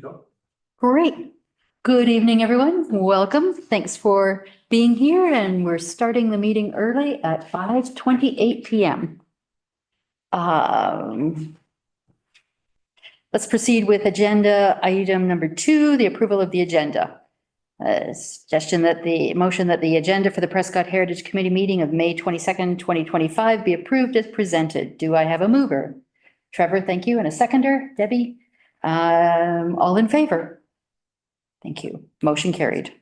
go. Great. Good evening, everyone. Welcome. Thanks for being here, and we're starting the meeting early at 5:28 p.m. Let's proceed with agenda item number 2, the approval of the agenda. Motion that the agenda for the Prescott Heritage Committee meeting of May 22nd, 2025 be approved as presented. Do I have a mover? Trevor, thank you. And a seconder, Debbie? All in favor? Thank you. Motion carried.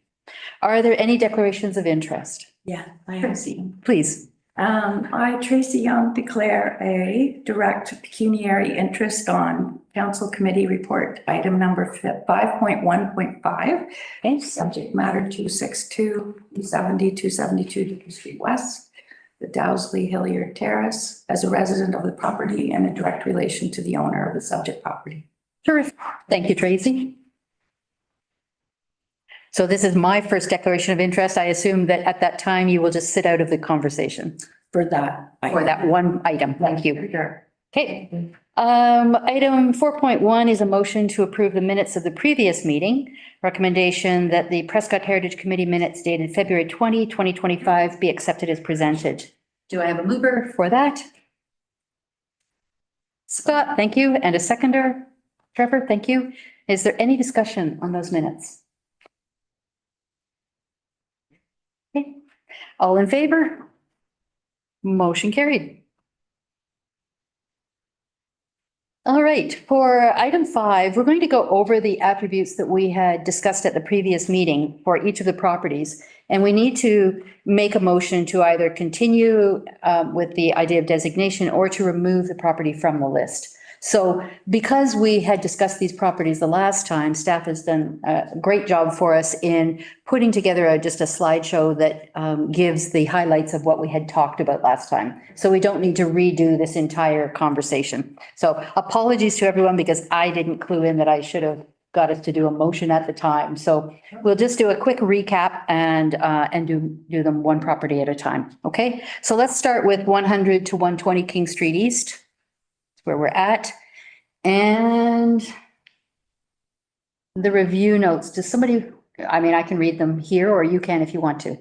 Are there any declarations of interest? Yeah, I have seen. Please. I, Tracy Young, declare a direct pecuniary interest on council committee report item number 5.1.5. Okay. Subject matter 262, 270, 272 Dickie Street West, the Dowsley Hilliard Terrace, as a resident of the property and in direct relation to the owner of the subject property. Terrific. Thank you, Tracy. So this is my first declaration of interest. I assume that at that time you will just sit out of the conversation For that. for that one item. Thank you. Sure. Okay. Item 4.1 is a motion to approve the minutes of the previous meeting. Recommendation that the Prescott Heritage Committee minutes dated February 20, 2025 be accepted as presented. Do I have a mover for that? Scott, thank you. And a seconder? Trevor, thank you. Is there any discussion on those minutes? Okay. All in favor? Motion carried. All right, for item 5, we're going to go over the attributes that we had discussed at the previous meeting for each of the properties. And we need to make a motion to either continue with the idea of designation or to remove the property from the list. So because we had discussed these properties the last time, staff has done a great job for us in putting together just a slideshow that gives the highlights of what we had talked about last time. So we don't need to redo this entire conversation. So apologies to everyone because I didn't clue in that I should have got us to do a motion at the time. So we'll just do a quick recap and do them one property at a time. Okay, so let's start with 100 to 120 King Street East. Where we're at. And the review notes, does somebody, I mean, I can read them here or you can if you want to.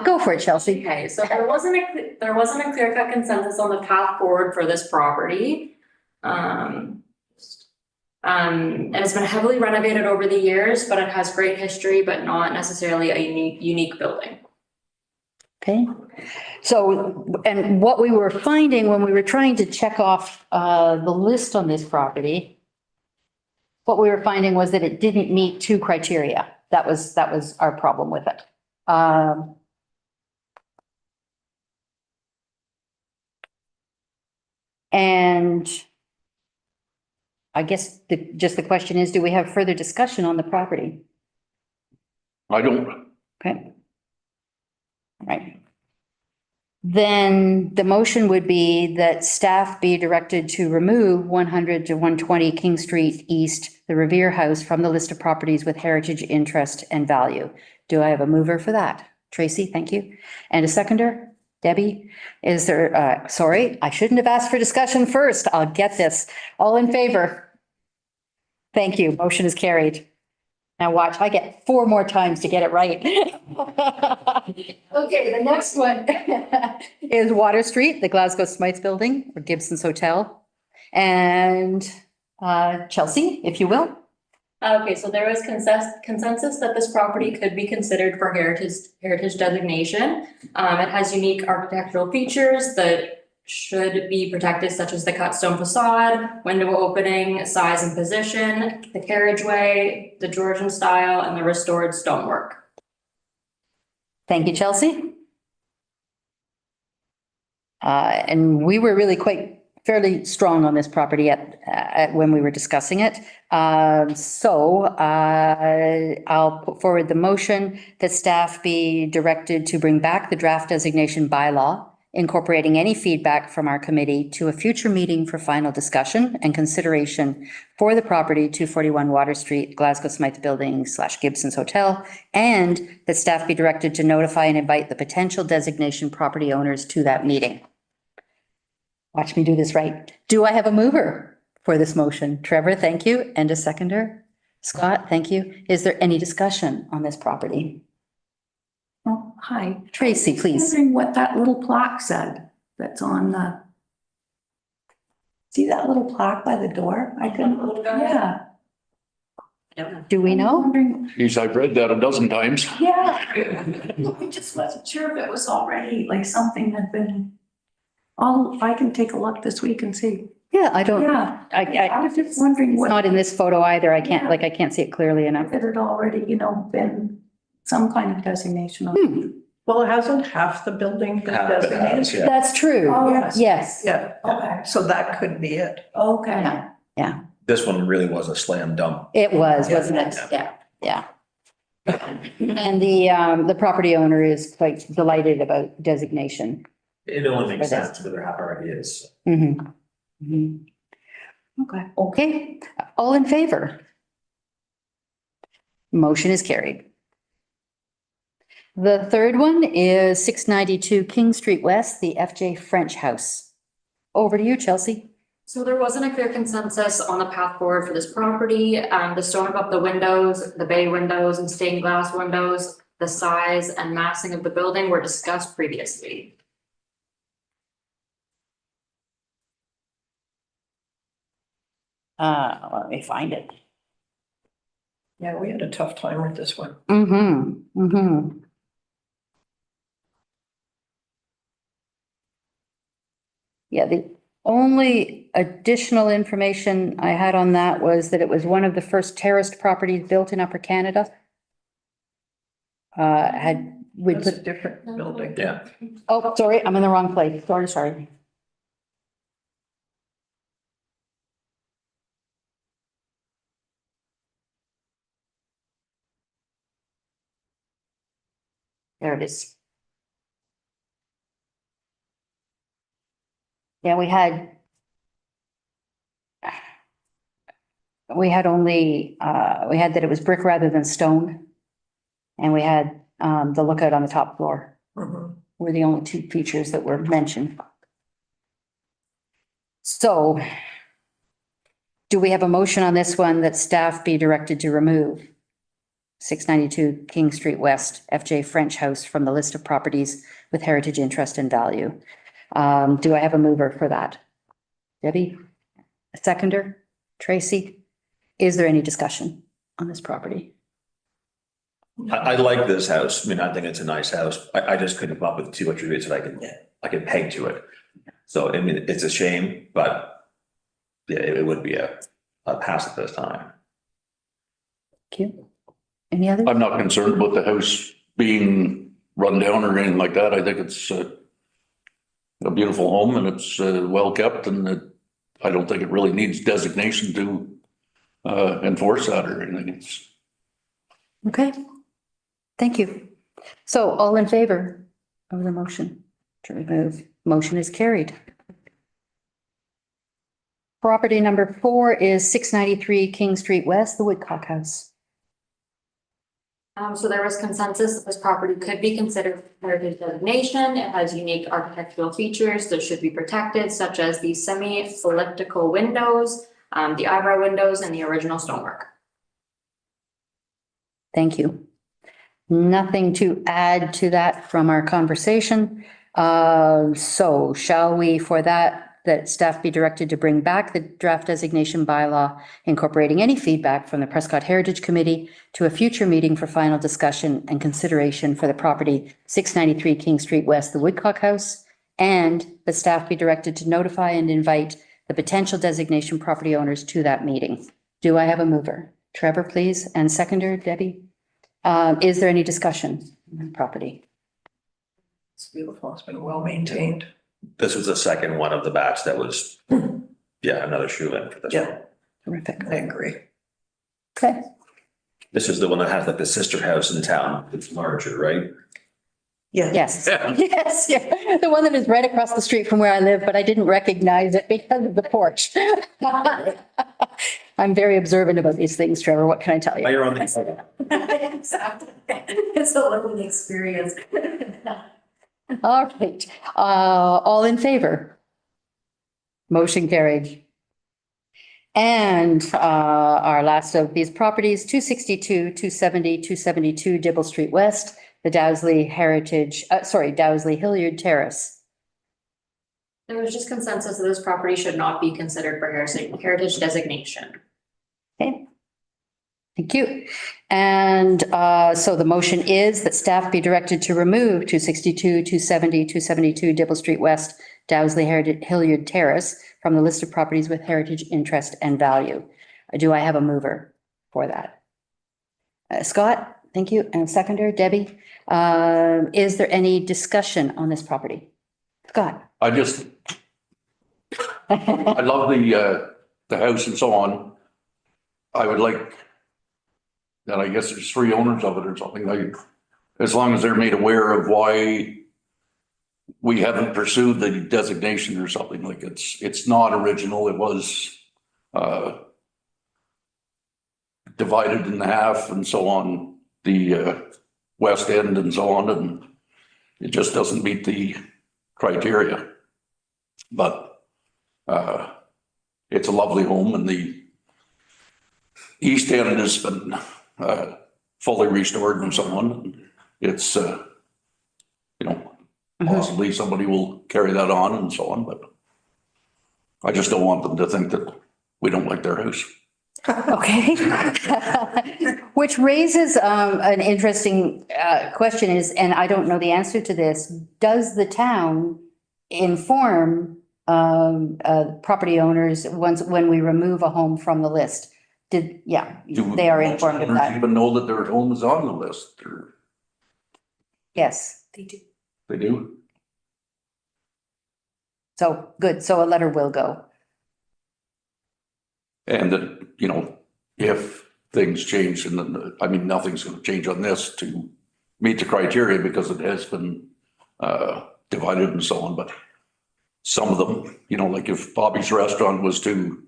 Go for it, Chelsea. Okay, so there wasn't a clear-cut consensus on the path forward for this property. And it's been heavily renovated over the years, but it has great history, but not necessarily a unique building. Okay, so, and what we were finding when we were trying to check off the list on this property, what we were finding was that it didn't meet 2 criteria. That was our problem with it. And I guess just the question is, do we have further discussion on the property? I don't. Okay. All right. Then the motion would be that staff be directed to remove 100 to 120 King Street East, the Revere House, from the list of properties with heritage interest and value. Do I have a mover for that? Tracy, thank you. And a seconder? Debbie? Is there, sorry, I shouldn't have asked for discussion first. I'll get this. All in favor? Thank you. Motion is carried. Now watch, I get 4 more times to get it right. Okay, the next one is Water Street, the Glasgow Smythe Building, or Gibson's Hotel. And Chelsea, if you will. Okay, so there was consensus that this property could be considered for heritage designation. It has unique architectural features that should be protected, such as the cut stone facade, window opening, size and position, the carriageway, the Georgian style, and the restored stonework. Thank you, Chelsea. And we were really fairly strong on this property at when we were discussing it. So I'll put forward the motion that staff be directed to bring back the draft designation bylaw, incorporating any feedback from our committee to a future meeting for final discussion and consideration for the property 241 Water Street, Glasgow Smythe Building / Gibson's Hotel, and that staff be directed to notify and invite the potential designation property owners to that meeting. Watch me do this right. Do I have a mover for this motion? Trevor, thank you. And a seconder? Scott, thank you. Is there any discussion on this property? Oh, hi. Tracy, please. Wondering what that little plaque said that's on the. See that little plaque by the door? I couldn't, Little guy? yeah. I don't know. Do we I'm know? wondering, Geez, I've read that a dozen times. yeah. I just wasn't sure if it was already, like something had been. I can take a look this week and see. Yeah, I don't, Yeah, I I, was just wondering it's what, not in this photo either. I can't, Yeah. like, I can't see it clearly enough. if it had already, been some kind of designation of. Well, hasn't half the building been Half it has, designated? yeah. That's true. Oh, Yes. Yeah, Okay, so that could be it. okay. Yeah, This one really was a slam dunk. it was, Yeah. wasn't it? Yeah, yeah. And the property owner is quite delighted about designation. It only makes For this. sense, but there already is. Mhm. Mhm. Okay. Okay, all in favor? Motion is carried. The third one is 692 King Street West, the FJ French House. Over to you, Chelsea. So there wasn't a clear consensus on the path forward for this property. The stone above the windows, the bay windows and stained glass windows, the size and massing of the building were discussed previously. Let me find it. Yeah, we had a tough time with this one. Mm-hmm, mm-hmm. Yeah, the only additional information I had on that was that it was one of the first terraced properties built in Upper Canada. We That's a put, different building. Yeah. oh, sorry, I'm in the wrong place. Sorry. There it is. Yeah, we had only, we had that it was brick rather than stone. And we had, the lookout on the top floor Mhm. were the only two features that were mentioned. So do we have a motion on this one that staff be directed to remove 692 King Street West, FJ French House from the list of properties with heritage interest and value? Do I have a mover for that? Debbie? A seconder? Tracy? Is there any discussion on this property? I like this house. I mean, I think it's a nice house. I just couldn't come up with two attributes that I could peg to it. So, I mean, it's a shame, but yeah, it would be a pass at this time. Thank you. Any other? I'm not concerned about the house being run down or anything like that. I think it's a beautiful home and it's well kept and I don't think it really needs designation to enforce that or anything. It's Okay. Thank you. So all in favor of the motion to remove? Motion is carried. Property number 4 is 693 King Street West, the Woodcock House. So there was consensus that this property could be considered heritage designation. It has unique architectural features that should be protected, such as the semi-elliptical windows, the eyebrow windows, and the original stonework. Thank you. Nothing to add to that from our conversation. So shall we, for that staff be directed to bring back the draft designation bylaw incorporating any feedback from the Prescott Heritage Committee to a future meeting for final discussion and consideration for the property 693 King Street West, the Woodcock House, and the staff be directed to notify and invite the potential designation property owners to that meeting. Do I have a mover? Trevor, please, and seconder, Debbie. Is there any discussion on the property? It's beautiful. It's been well maintained. This was the second one of the batch that was, yeah, another shoe in for this Yeah. one. Terrific. I agree. Okay. This is the one that has like the sister house in town. It's larger, right? Yeah. Yes, yes, yeah. The one that is right across the street from where I live, but I didn't recognize it because of the porch. I'm very observant about these things, Trevor. What can I tell Oh, you? you're on the. It's a learning experience. All right, all in favor? Motion carried. And our last of these properties, 262, 270, 272 Dibble Street West, the Dowsley Dowsley Hilliard Terrace. There was just consensus that this property should not be considered for heritage designation. Okay. Thank you. And so the motion is that staff be directed to remove 262, 270, 272 Dibble Street West, Dowsley Hilliard Terrace from the list of properties with heritage interest and value. Do I have a mover for that? Scott, thank you. And seconder, Debbie. Is there any discussion on this property? Scott? I love the house and so on. I would like, and I guess there's 3 owners of it or something, like, as long as they're made aware of why we haven't pursued the designation or something, like it's not original. It was divided in half and so on, the west end and so on, and it just doesn't meet the criteria. But it's a lovely home, and the east end has been fully restored and so on. It's possibly somebody will carry that on and so on, but I just don't want them to think that we don't like their house. Okay. Which raises an interesting question is, and I don't know the answer to this, does the town inform property owners when we remove a home from the list? They are informed of Do that. even know that their home is on the list, or Yes. They do. they do? So good. So a letter will go. And that, if things change, and then, I mean, nothing's gonna change on this to meet the criteria because it has been divided and so on, but some of them, like if Bobby's Restaurant was to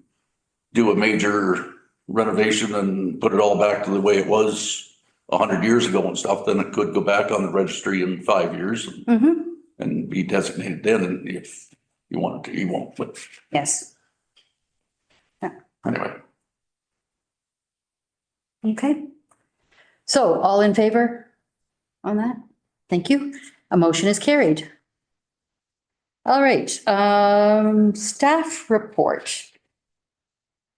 do a major renovation and put it all back to the way it was 100 years ago and stuff, then it could go back on the registry in 5 years and be designated then. And if you wanted to, you won't, but Yes. anyway. Okay. So all in favor on that? Thank you. A motion is carried. All right, staff report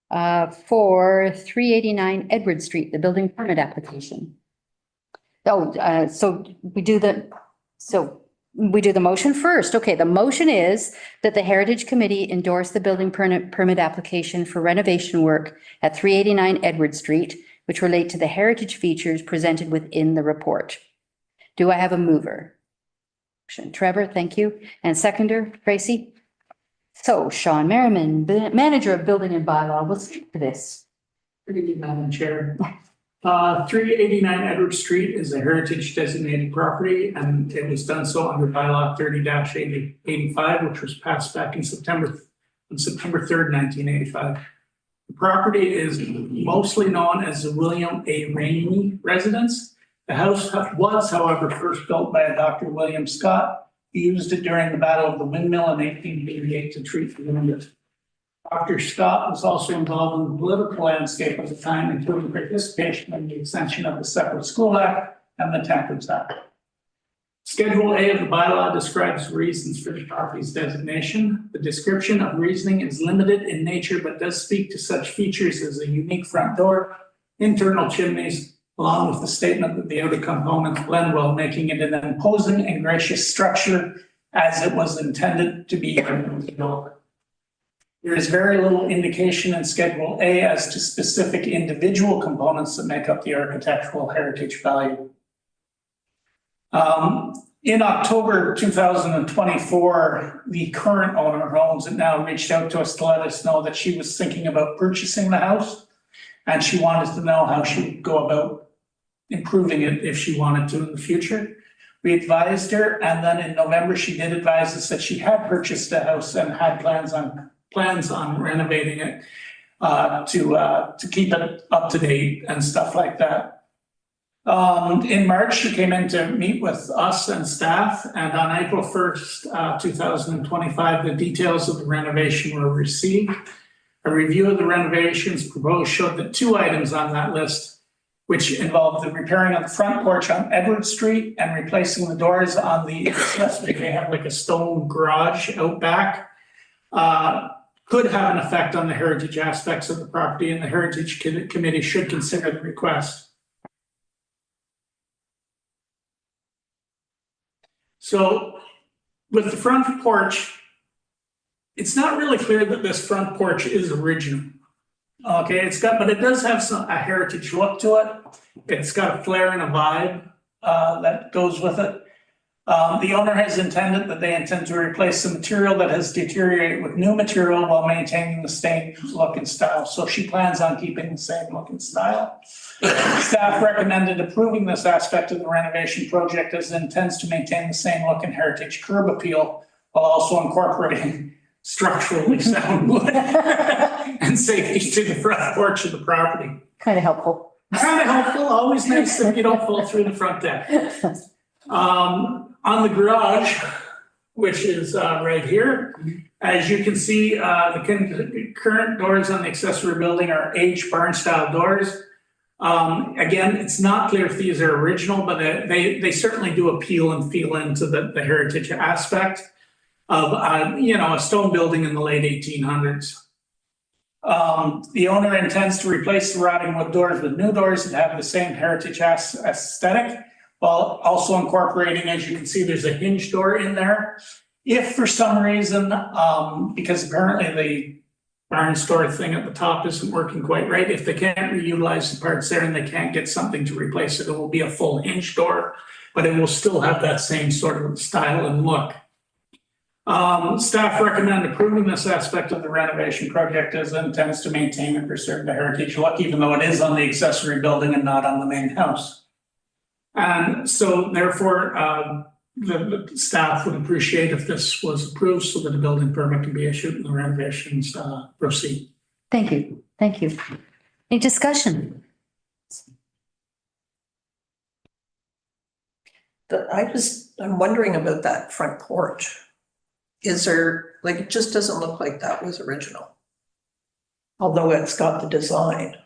for 389 Edward Street, the building permit application. So we do the motion first. Okay, the motion is that the Heritage Committee endorse the building permit application for renovation work at 389 Edward Street, which relate to the heritage features presented within the report. Do I have a mover? Trevor, thank you. And seconder, Tracy? So Sean Merriman, Manager of Building and Bylaw, will speak to this. Good evening, Madam Chair. 389 Edward Street is a heritage designated property, and it was done so under bylaw 30-85, which was passed back on September 3rd, 1985. The property is mostly known as the William A. Rainey residence. The house was, however, first built by a Dr. William Scott. He used it during the Battle of the Windmill in 1888 to treat the wounded. Dr. Scott was also involved in the political landscape of the time, including participation in the extension of the Separate School Act and the Temperance Act. Schedule A of the bylaw describes reasons for the property's designation. The description of reasoning is limited in nature, but does speak to such features as a unique front door, internal chimneys, along with the statement that the outer components blend well, making it an imposing and gracious structure as it was intended to be. There is very little indication in Schedule A as to specific individual components that make up the architectural heritage value. In October 2024, the current owner who owns it now reached out to us to let us know that she was thinking about purchasing the house, and she wanted to know how she would go about improving it if she wanted to in the future. We advised her, and then in November, she did advise us that she had purchased a house and had plans on renovating it to keep it up to date and stuff like that. In March, she came in to meet with us and staff, and on April 1st, 2025, the details of the renovation were received. A review of the renovations proposed showed that 2 items on that list, which involved the repairing of the front porch on Edward Street and replacing the doors on the, they have like a stone garage out back, could have an effect on the heritage aspects of the property, and the Heritage Committee should consider the request. So with the front porch, it's not really clear that this front porch is original. Okay, but it does have a heritage look to it. It's got a flair and a vibe that goes with it. The owner has intended that they intend to replace the material that has deteriorated with new material while maintaining the same look and style. So she plans on keeping the same look and style. Staff recommended approving this aspect of the renovation project as it intends to maintain the same look and heritage curb appeal while also incorporating structurally sound wood and safety to the front porch of the property. Kind of helpful. Kind of helpful, always nice if you don't fall through the front deck. On the garage, which is right here, as you can see, the current doors on the accessory building are H barn style doors. Again, it's not clear if these are original, but they certainly do appeal and feel into the heritage aspect of a stone building in the late 1800s. The owner intends to replace the rotting wood doors with new doors that have the same heritage aesthetic, while also incorporating, as you can see, there's a hinge door in there. If for some reason, because apparently the barn store thing at the top isn't working quite right, if they can't reutilize the parts there and they can't get something to replace it, it will be a full hinge door, but it will still have that same sort of style and look. Staff recommend approving this aspect of the renovation project as it intends to maintain and preserve the heritage look, even though it is on the accessory building and not on the main house. And so therefore, the staff would appreciate if this was approved so that a building permit can be issued and the renovations proceed. Thank you. Thank you. Any discussion? I'm wondering about that front porch. Is there, like, it just doesn't look like that was original. Although it's got the design.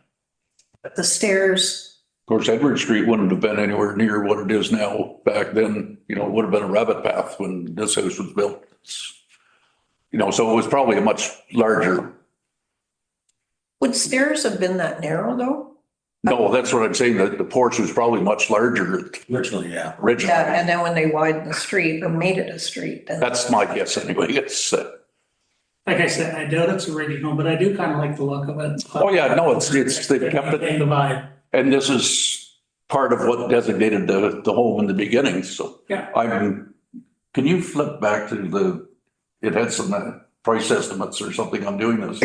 But the stairs, Of course, Edward Street wouldn't have been anywhere near what it is now. Back then, it would have been a rabbit path when this house was built. So it was probably a much larger. would stairs have been that narrow though? No, that's what I'm saying, that the porch was probably much larger Originally, yeah. originally. Yeah, and then when they widened the street or made it a street, then. That's my guess anyway. It's, Like I said, I doubt it's original, but I do kind of like the look of it. oh yeah, no, they've kept it. And the vibe. And this is part of what designated the home in the beginning, so. Yeah. Can you flip back to it had some price estimates or something on doing this.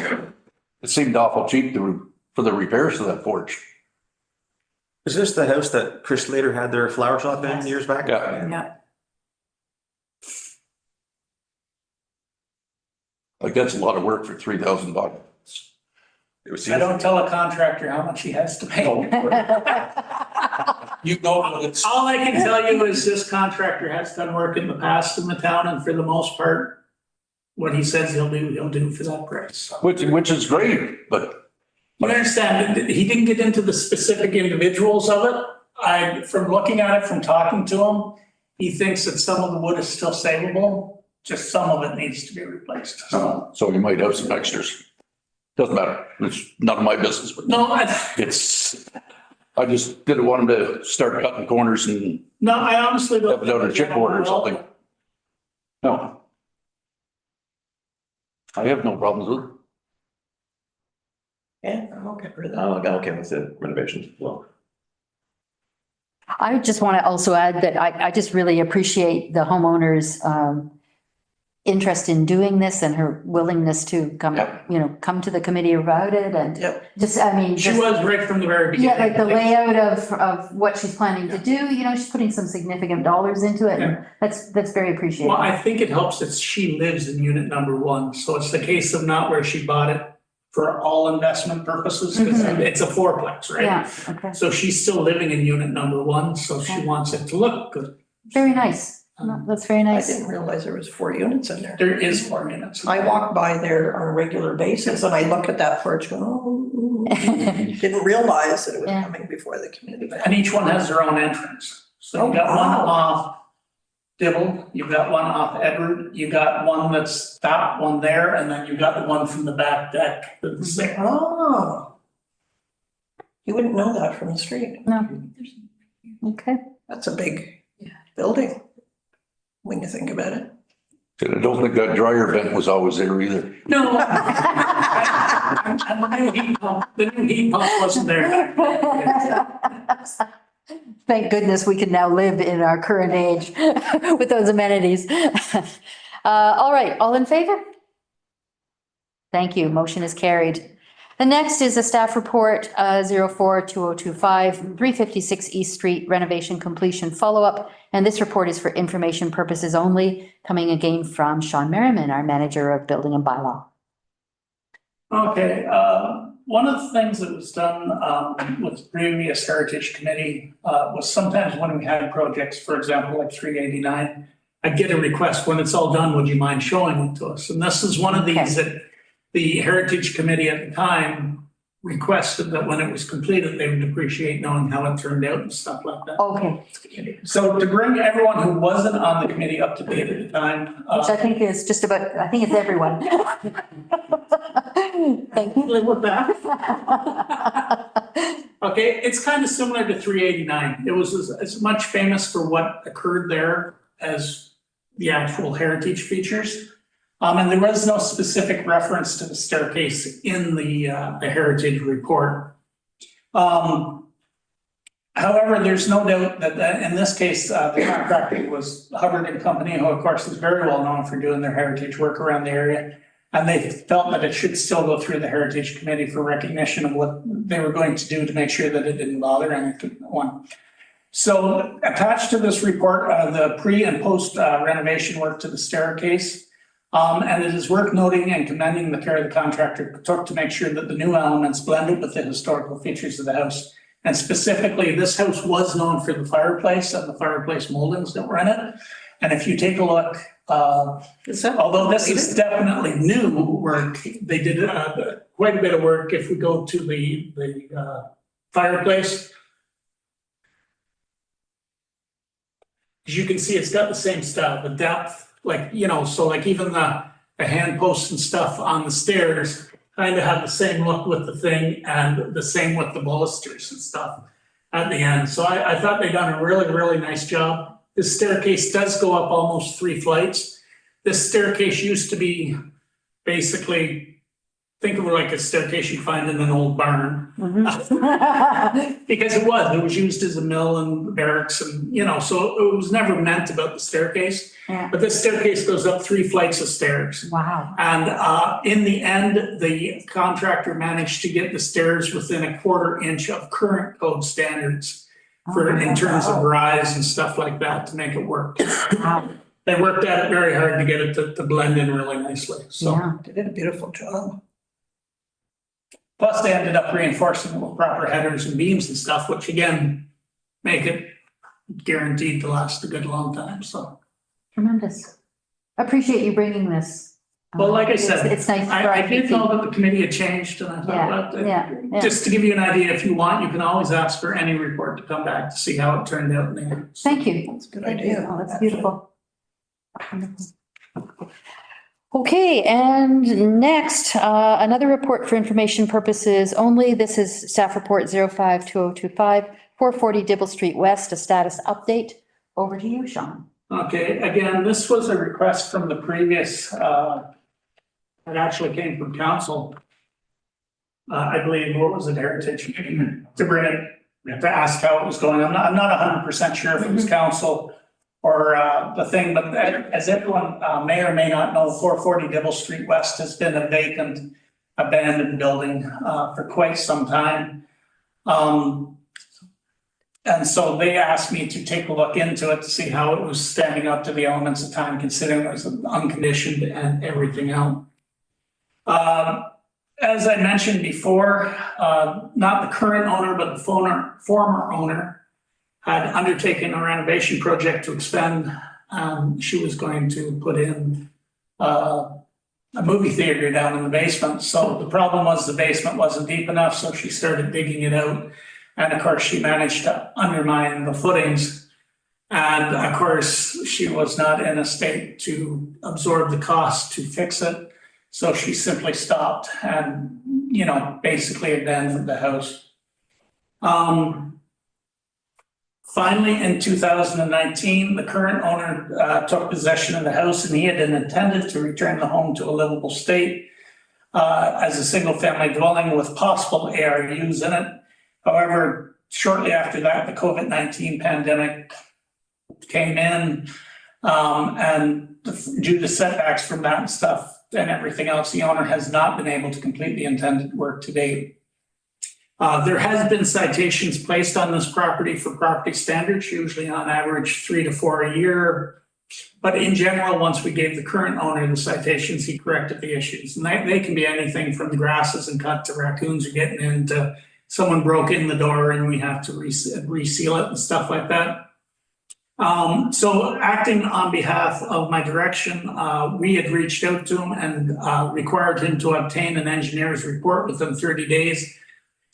It seemed awful cheap for the repairs to that porch. Is this the house that Chris Slater had their flower shop in years back? Yeah, Yeah. like that's a lot of work for $3,000. It was. I don't tell a contractor how much he has to pay. It's. All I can tell you is this contractor has done work in the past in the town, and for the most part, what he says he'll do for that price. Which is great, but. You understand, he didn't get into the specific individuals of it. From looking at it, from talking to him, he thinks that some of the wood is still savable, just some of it needs to be replaced. So you might have some extras. Doesn't matter. It's none of my business, but no, I just didn't want him to start cutting corners and I honestly don't. have it out of chipboard or something. No. I have no problems with it. Yeah, I'm okay with that. I'm okay with the renovations. Well, I just want to also add that I just really appreciate the homeowner's interest in doing this and her willingness to come to the committee about it and Yep. just, She was right from the very beginning. yeah, like the layout of what she's planning to do, she's putting some significant dollars into it. And that's very appreciated. Well, I think it helps that she lives in unit number 1, so it's the case of not where she bought it for all investment purposes, because it's a fourplex, right? Yeah, okay. So she's still living in unit number 1, so she wants it to look good. Very nice. No, that's very I nice. didn't realize there was 4 units in there. There is 4 units. I walk by there on a regular basis and I look at that porch going, oh, didn't realize that it was Yeah. coming before the community. And each one has their own entrance. So you've got one off Dibble, you've got one off Edward, you got one that's that one there, and then you've got the one from the back deck. That's there. Oh. You wouldn't know that from the street. No. Okay. That's a big building when you think about it. And I don't think that dryer vent was always there either. No. And the new heat pump wasn't there. Thank goodness we can now live in our current age with those amenities. All right, all in favor? Thank you, motion is carried. The next is a staff report, 04-2025, 356 East Street renovation completion follow-up. And this report is for information purposes only, coming again from Sean Merriman, our manager of building and bylaw. Okay, one of the things that was done with the previous Heritage Committee was sometimes when we had projects, for example, like 389, I'd get a request, when it's all done, would you mind showing it to us? And this is one of these that the Heritage Committee at the time requested that when it was completed, they would appreciate knowing how it turned out and stuff like that. Okay, So to bring everyone who wasn't on the committee up to date at the time, which I think is just about, I think it's everyone. Thank you. live with that. Okay, it's kind of similar to 389. It was as much famous for what occurred there as the actual heritage features. And there was no specific reference to the staircase in the heritage report. However, there's no doubt that in this case, the contractor was Hubbard and Company, who of course is very well known for doing their heritage work around the area. And they felt that it should still go through the Heritage Committee for recognition of what they were going to do to make sure that it didn't bother anyone. So attached to this report, the pre and post renovation work to the staircase. And it is worth noting and commending the care the contractor took to make sure that the new elements blended with the historical features of the house. And specifically, this house was known for the fireplace and the fireplace moldings that were in it. And if you take a look, although this is definitely new work, they did quite a bit of work. If we go to the fireplace, as you can see, it's got the same style, the depth, like, you know, so like even the hand posts and stuff on the stairs kind of have the same look with the thing and the same with the balusters and stuff at the end. So I thought they done a really, really nice job. This staircase does go up almost 3 flights. This staircase used to be basically, think of it like a staircase you'd find in an old barn. Because it was used as a mill and barracks and, you know, so it was never meant about the staircase. Yeah. But this staircase goes up 3 flights of stairs. Wow. And in the end, the contractor managed to get the stairs within a 1/4 inch of current code standards in terms of rise and stuff like that to make it work. Wow. They worked at it very hard to get it to blend in really nicely, so. Yeah. They did a beautiful job. Plus they ended up reinforcing it with proper headers and beams and stuff, which again, make it guaranteed to last a good long time, so. Tremendous. Appreciate you bringing this. Well, like I said, It's nice. for I our did know people. that the committee had changed and I thought, Yeah. just to give you an idea, if you want, you can always ask for any report to come back to see how it turned out in the end. Thank you. That's a good Thank you. idea. Oh, that's beautiful. Okay, and next, another report for information purposes only. This is staff report 05-2025, 440 Dibble Street West, a status update. Over to you, Sean. Okay, again, this was a request from the previous, it actually came from council. I believe, what was it, Heritage, to bring it, to ask how it was going. I'm not 100% sure if it was council or the thing, but as everyone may or may not know, 440 Dibble Street West has been a vacant, abandoned building for quite some time. And so they asked me to take a look into it to see how it was standing up to the elements of time, considering it was unconditioned and everything else. As I mentioned before, not the current owner, but the former owner had undertaken a renovation project to expand She was going to put in a movie theater down in the basement. So the problem was the basement wasn't deep enough, so she started digging it out. And of course, she managed to undermine the footings. And of course, she was not in a state to absorb the cost to fix it. So she simply stopped and, you know, basically abandoned the house. Finally, in 2019, the current owner took possession of the house, and he had intended to return the home to a livable state as a single-family dwelling with possible ARUs in it. However, shortly after that, the COVID-19 pandemic came in, and due to setbacks from that and stuff and everything else, the owner has not been able to complete the intended work to date. There has been citations placed on this property for property standards, usually on average 3 to 4 a year. But in general, once we gave the current owner the citations, he corrected the issues. And they can be anything from the grass isn't cut to raccoons are getting in to someone broke in the door and we have to reseal it and stuff like that. So acting on behalf of my direction, we had reached out to him and required him to obtain an engineer's report within 30 days.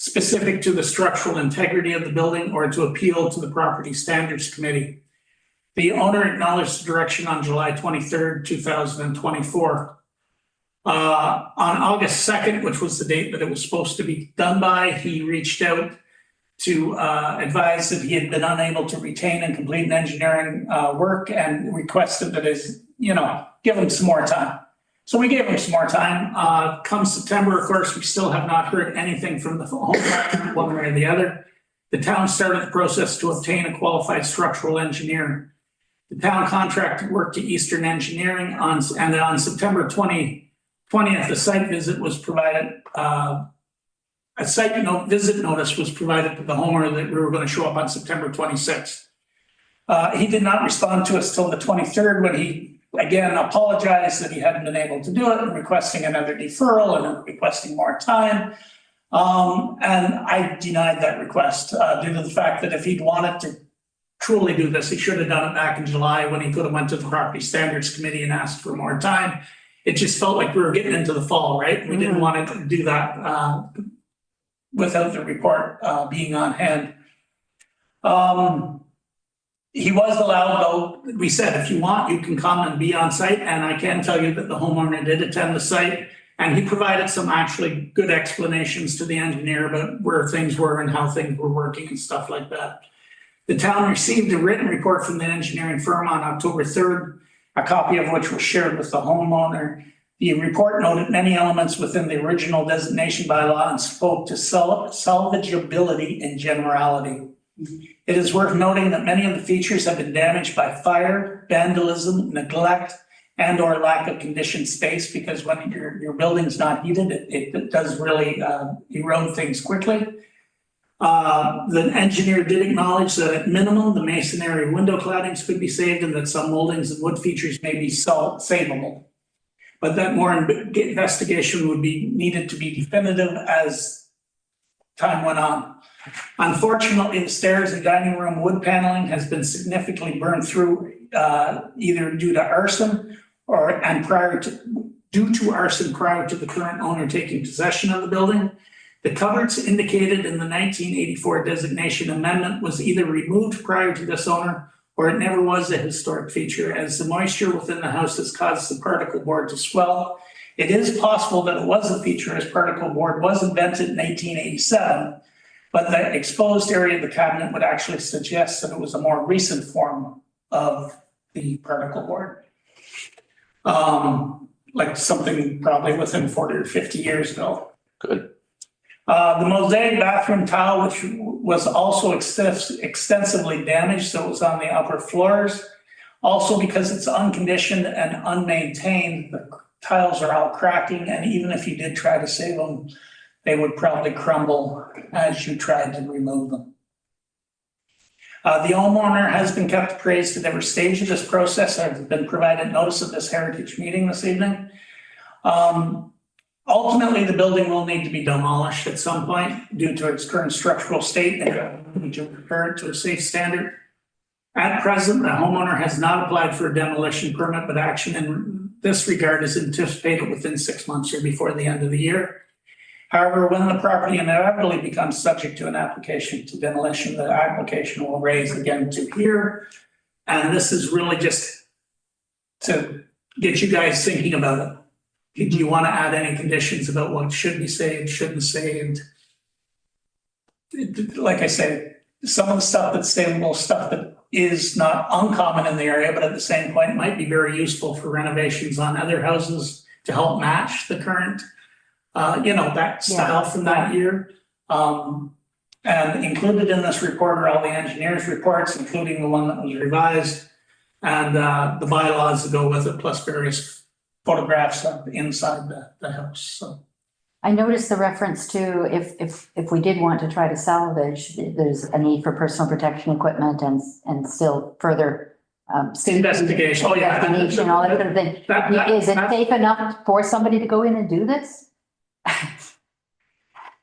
Specific to the structural integrity of the building or to appeal to the Property Standards Committee. The owner acknowledged the direction on July 23rd, 2024. On August 2nd, which was the date that it was supposed to be done by, he reached out to advise that he had been unable to retain and complete an engineering work and requested that give him some more time. So we gave him some more time. Come September, of course, we still have not heard anything from the homeowner, one way or the other. The town started the process to obtain a qualified structural engineer. The town contracted work to Eastern Engineering and on September 20th, the site visit was provided. A visit notice was provided to the homeowner that we were going to show up on September 26th. He did not respond to us till the 23rd when he again apologized that he hadn't been able to do it and requesting another deferral and requesting more time. And I denied that request due to the fact that if he'd wanted to truly do this, he should have done it back in July when he could have went to the Property Standards Committee and asked for more time. It just felt like we were getting into the fall, right? We didn't want to do that without the report being on hand. He was allowed, though, we said, if you want, you can come and be on site. And I can tell you that the homeowner did attend the site and he provided some actually good explanations to the engineer about where things were and how things were working and stuff like that. The town received a written report from the engineering firm on October 3rd, a copy of which was shared with the homeowner. The report noted many elements within the original designation bylaw and spoke to salvageability in generality. It is worth noting that many of the features have been damaged by fire, vandalism, neglect, and or lack of conditioned space, because when your building's not heated, it does really erode things quickly. The engineer did acknowledge that at minimum, the masonry window claddings could be saved and that some moldings and wood features may be savable. But that more investigation would be needed to be definitive as time went on. Unfortunately, the stairs and dining room wood paneling has been significantly burned through either due to arson due to arson prior to the current owner taking possession of the building. The cupboards indicated in the 1984 designation amendment was either removed prior to this owner or it never was a historic feature, as the moisture within the house has caused the particle board to swell. It is possible that it was a feature as particle board was invented in 1887. But the exposed area of the cabinet would actually suggest that it was a more recent form of the particle board. Like something probably within 40 or 50 years ago. Good. The mosaic bathroom tile, which was also extensively damaged, so it was on the upper floors. Also, because it's unconditioned and unmaintained, the tiles are all cracking, and even if you did try to save them, they would probably crumble as you tried to remove them. The homeowner has been kept appraised at every stage of this process. I've been provided notice of this heritage meeting this evening. Ultimately, the building will need to be demolished at some point due to its current structural state and to prepare it to a safe standard. At present, the homeowner has not applied for a demolition permit, but action in this regard is anticipated within 6 months or before the end of the year. However, when the property inevitably becomes subject to an application to demolition, the application will raise again to here. And this is really just to get you guys thinking about it. Do you want to add any conditions about what should be saved, shouldn't saved? Like I said, some of the stuff that's savable, stuff that is not uncommon in the area, but at the same point might be very useful for renovations on other houses to help match the current, that style from that year. And included in this report are all the engineer's reports, including the one that was revised, and the bylaws that go with it, plus various photographs of inside the house, so. I noticed the reference to if we did want to try to salvage, there's a need for personal protection equipment and still further Investigation, oh yeah. investigation, all that sort of thing. Is it safe enough for somebody to go in and do this?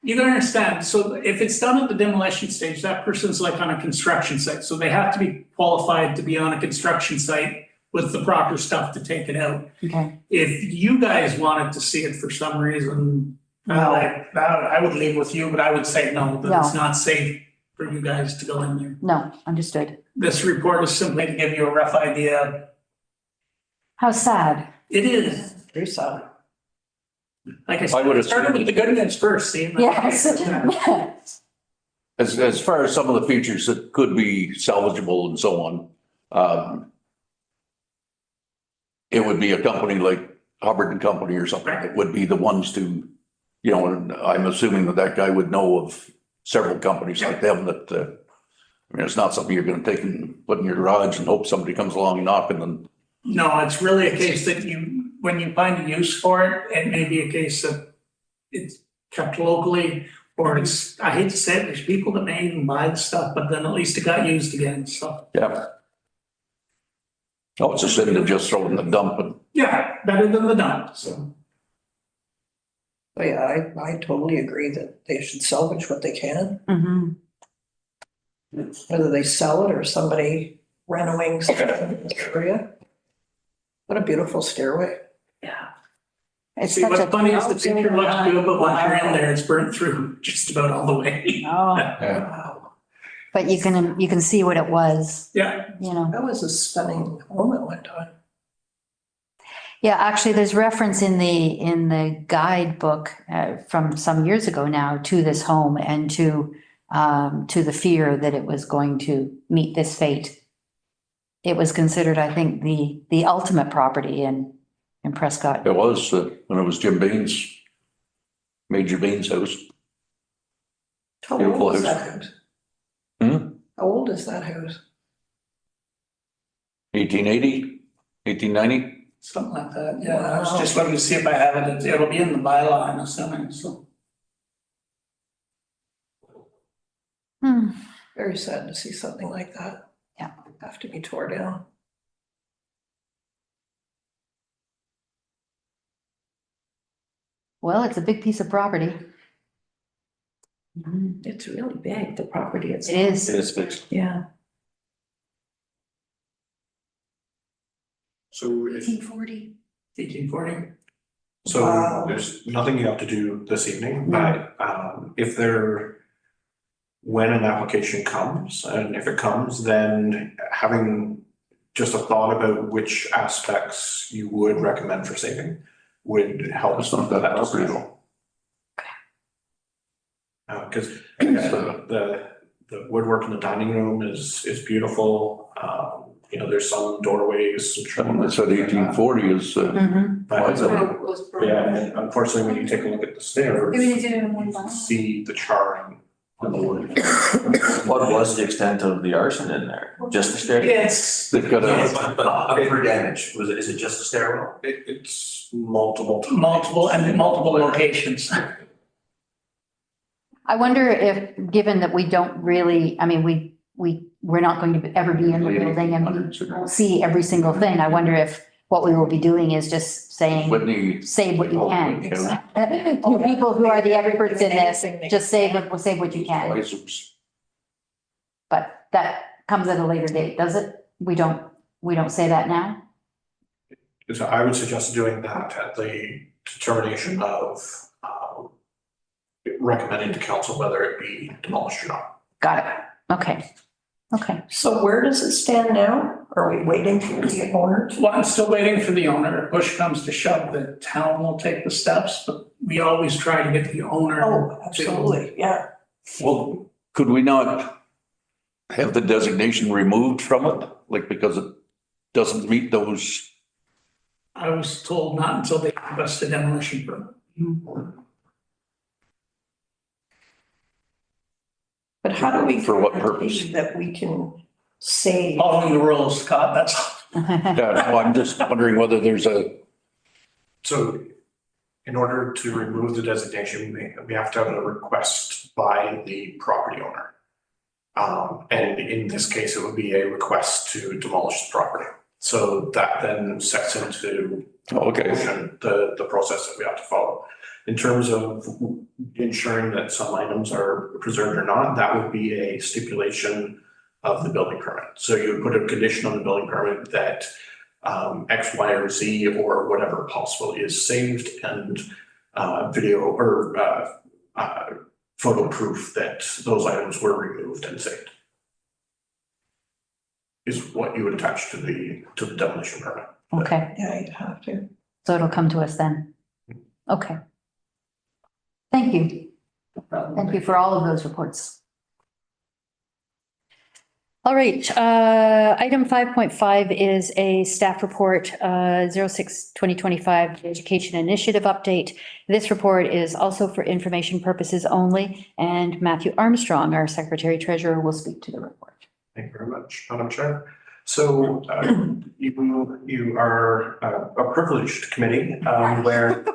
You gotta understand, so if it's done at the demolition stage, that person's like on a construction site, so they have to be qualified to be on a construction site with the proper stuff to take it out. Okay, If you guys wanted to see it for some reason, I would leave with you, but I would say no, that it's not safe for you guys to go in there. no, understood. This report is simply to give you a rough idea. How sad. It is, Very sad. like I I said, would it started with the good news first, see? Yes. As far as some of the features that could be salvageable and so on, it would be a company like Hubbard and Company or something that would be the ones to, and I'm assuming that guy would know of several companies like them that, it's not something you're gonna take and put in your garage and hope somebody comes along knocking and. No, it's really a case that when you find a use for it, it may be a case that it's kept locally, or it's, I hate to say it, there's people that may even buy the stuff, but then at least it got used again, so. Yeah. Oh, it's a sin to just throw it in the dump and. Yeah, better than the dump, so. But yeah, I totally agree that they should salvage what they can, Mhm. whether they sell it or somebody renovating something in this area. What a beautiful stairway. Yeah. It's See, such what's a. funny is the picture looks good, but once you're in there, it's burnt through just about all the way. Oh, Wow, but you can see what it was, Yeah, that was a stunning home at one time. Yeah, actually, there's reference in the guidebook from some years ago now to this home and to the fear that it was going to meet this fate. It was considered, I think, the ultimate property in Prescott. It was, when it was Jim Bain's, Major Bain's house. How Beautiful old is house. that house? Hmm? How old is that house? 1880, 1890? something like that, yeah, I was just looking to see if I have it, it'll be in the bylaw, I'm assuming, so. Hmm. Very sad to see something like that. Yeah. Have to be tore down. Well, it's a big piece of property. Mhm. It's really big, the property It itself. is. It is fixed. Yeah. So if, 1840. 1840. so Wow. there's nothing you have to do this evening, but if there, when an application comes, and if it comes, then having just a thought about which aspects you would recommend for saving would help. It's not that property at all. Because the woodwork in the dining room is beautiful. There's some doorways, some That one trim. that said 1840 is, Mhm. But, Was yeah, and unfortunately, when you take a look at the stairs, you can see the charring on the wood. What was the extent of the arson in there? Just the stair? It's, they've got a, For damage, is it just the stairwell? It's multiple. multiple locations. I wonder if, given that we don't really, I mean, we're not going to ever be in the building and we won't see every single thing. I wonder if what we will be doing is just saying, Whitney, save what you can. Yeah. You people who are the experts in this, just save what you can. license. But that, comes at a later date, does it? We don't say that now? So I would suggest doing that at the determination of recommending to council whether it be demolished or not. Got it. Okay. Okay. So where does it stand now? Are we waiting for the owner to? Well, I'm still waiting for the owner. If push comes to shove, the town will take the steps, but we always try to get the owner. Oh, absolutely, yeah. Well, could we not have the designation removed from it? Like, because it doesn't meet those, I was told not until they give us the demolition permit. But how do we? For what guarantee purpose? that we can save? Following the rules, Scott, that's all. yeah, no, I'm just wondering whether there's a, So in order to remove the designation, we have to have a request by the property owner. And in this case, it would be a request to demolish the property. So that then sets into okay, the process that we have to follow. In terms of ensuring that some items are preserved or not, that would be a stipulation of the building permit. So you would put a condition on the building permit that X, Y, or Z, or whatever possible is saved, and video or photo proof that those items were removed and saved is what you would attach to the demolition permit. Okay, Yeah, you'd have to. so it'll come to us then. Okay. Thank you. Thank you for all of those reports. All right, item 5.5 is a staff report, 06/2025 Education Initiative Update. This report is also for information purposes only, and Matthew Armstrong, our Secretary Treasurer, will speak to the report. Thank you very much, Madam Chair. So you are a privileged committee where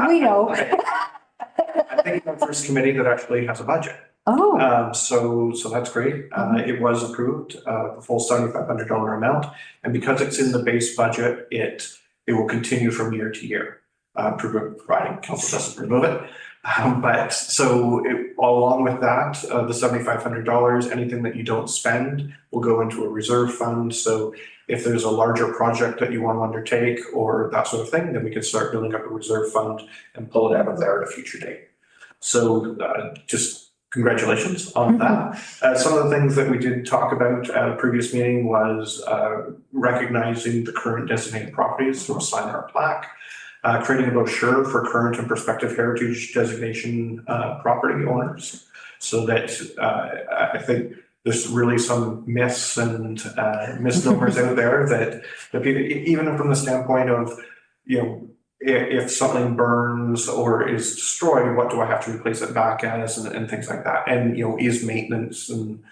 We know. I think the first committee that actually has a budget. Oh, So that's great. It was approved, the full $7,500 amount. And because it's in the base budget, it will continue from year to year, providing council doesn't remove it. But so along with that, the $7,500, anything that you don't spend will go into a reserve fund. So if there's a larger project that you want to undertake or that sort of thing, then we can start building up a reserve fund and pull it out of there at a future date. So just congratulations on that. Some of the things that we did talk about at a previous meeting was recognizing the current designated properties through a sign or a plaque, creating a brochure for current and prospective heritage designation property owners, so that I think there's really some myths and misnomers out there that people, even from the standpoint of, you know, if something burns or is destroyed, what do I have to replace it back as, and things like that. And, you know, is maintenance and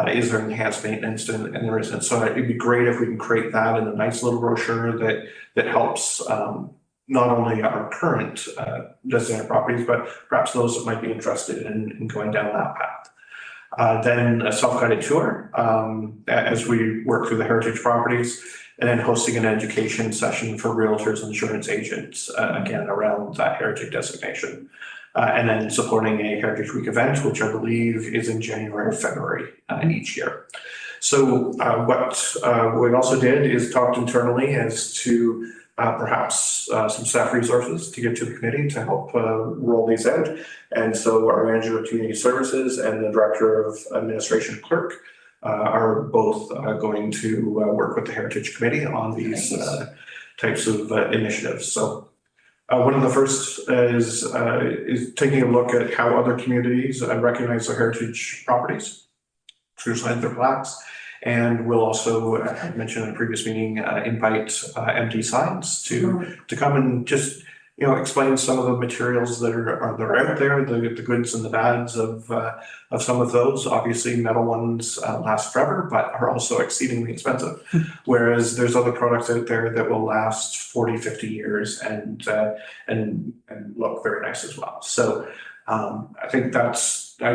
is there enhanced maintenance, and there isn't. So it'd be great if we can create that in a nice little brochure that helps not only our current designated properties, but perhaps those that might be interested in going down that path. Then a self-guided tour as we work through the heritage properties, and then hosting an education session for realtors and insurance agents, again, around that heritage designation. And then supporting a Heritage Week event, which I believe is in January or February each year. So what we also did is talked internally as to perhaps some staff resources to give to the committee to help roll these out. And so our manager of community services and the director of administration clerk are both going to work with the Heritage Committee on these types of initiatives. So one of the first is taking a look at how other communities recognize their heritage properties through signs or plaques. And we'll also, as I mentioned in a previous meeting, invite empty signs to come and just, you know, explain some of the materials that are out there, the goods and the bads of some of those. Obviously, metal ones last forever, but are also exceedingly expensive. Whereas there's other products out there that will last 40, 50 years and look very nice as well. So I think I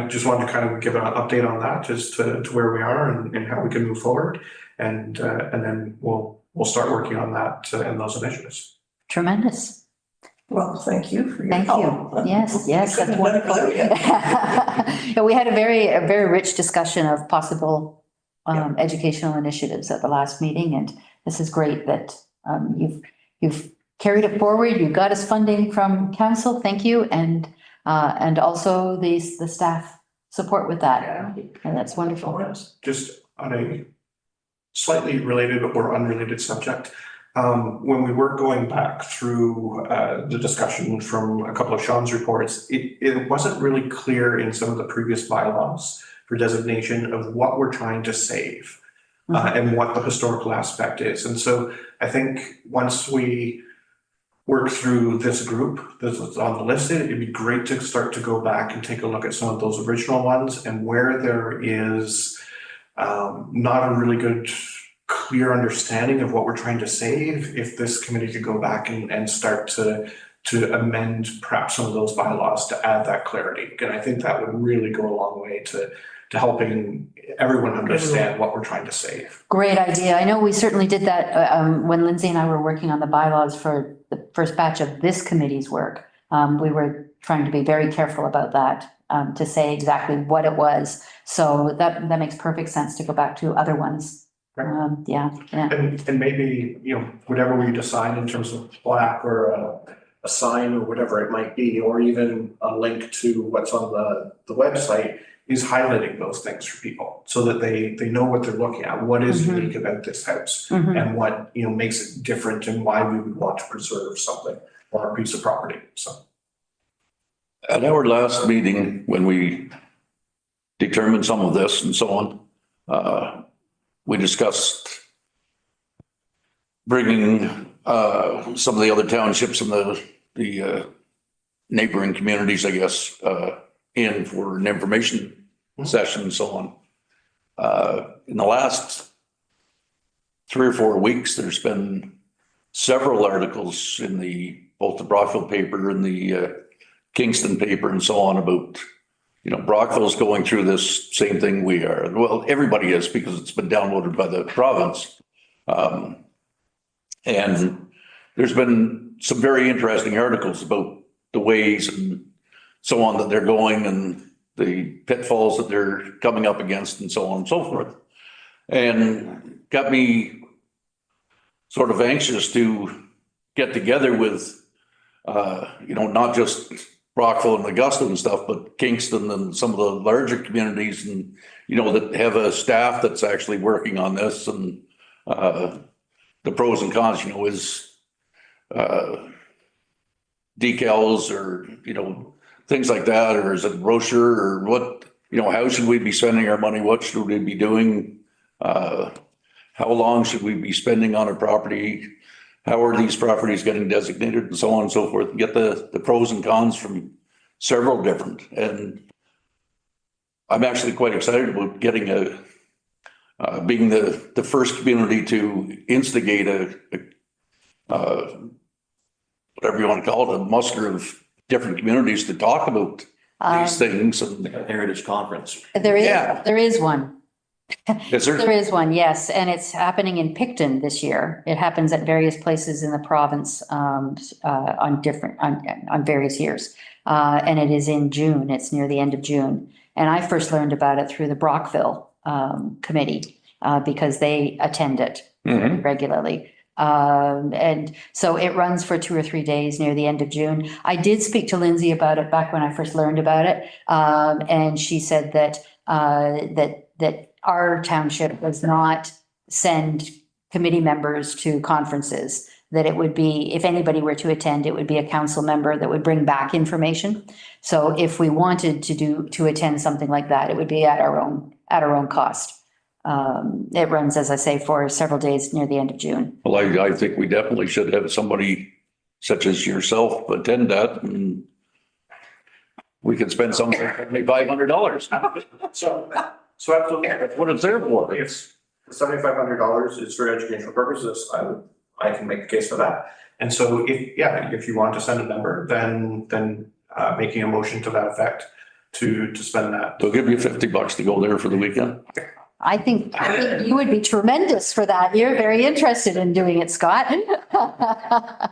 just wanted to kind of give an update on that as to where we are and how we can move forward. And then we'll start working on that and those initiatives. tremendous. Well, thank you for your Thank help. you. Yes, that's Couldn't have done it wonderful. without you. Yeah, we had a very rich discussion of possible educational initiatives at the last meeting. And this is great that you've carried it forward. You got us funding from council. Thank you. And also the staff support with that. And that's wonderful. Just on a slightly related or unrelated subject, when we were going back through the discussion from a couple of Sean's reports, it wasn't really clear in some of the previous bylaws for designation of what we're trying to save and what the historical aspect is. And so I think once we work through this group that's on the list, it'd be great to start to go back and take a look at some of those original ones and where there is not a really good clear understanding of what we're trying to save, if this committee could go back and start to amend perhaps some of those bylaws to add that clarity. And I think that would really go a long way to helping everyone understand what we're trying to save. Great idea. I know we certainly did that when Lindsay and I were working on the bylaws for the first batch of this committee's work. We were trying to be very careful about that, to say exactly what it was. So that makes perfect sense to go back to other ones. Right. Yeah. And maybe, whatever we decide in terms of plaque or a sign or whatever it might be, or even a link to what's on the website, is highlighting those things for people so that they know what they're looking at, what is unique about this house and what, makes it different and why we would want to preserve something or a piece of property. So at our last meeting, when we determined some of this and so on, we discussed bringing some of the other townships and the neighboring communities, I guess, in for an information session and so on. In the last 3 or 4 weeks, there's been several articles in both the Brockville paper and the Kingston paper and so on about, Brockville's going through this same thing we are. Well, everybody is, because it's been downloaded by the province. And there's been some very interesting articles about the ways and so on that they're going and the pitfalls that they're coming up against and so on and so forth. And got me sort of anxious to get together with, not just Brockville and Augusta and stuff, but Kingston and some of the larger communities and, that have a staff that's actually working on this and the pros and cons, is decals or, things like that, or is it brochure or what, how should we be spending our money? What should we be doing? How long should we be spending on a property? How are these properties getting designated and so on and so forth? Get the pros and cons from several different. And I'm actually quite excited about getting being the first community to instigate whatever you want to call it, a muster of different communities to talk about these things. And Heritage Conference. There is one. is there? There is one, yes, and it's happening in Picton this year. It happens at various places in the province on various years. And it is in June. It's near the end of June. And I first learned about it through the Brockville committee because they attend it regularly. And so it runs for 2 or 3 days near the end of June. I did speak to Lindsay about it back when I first learned about it. And she said that our township does not send committee members to conferences, that it would be, if anybody were to attend, it would be a council member that would bring back information. So if we wanted to attend something like that, it would be at our own cost. It runs, as I say, for several days near the end of June. Well, I think we definitely should have somebody such as yourself attend that, and we could spend some $500. So absolutely. That's what it's there for. If $7,500 is for educational purposes, I can make the case for that. And so if you want to send a member, then making a motion to that effect to spend that. They'll give you $50 to go there for the weekend. I think you would be tremendous for that. You're very interested in doing it, Scott.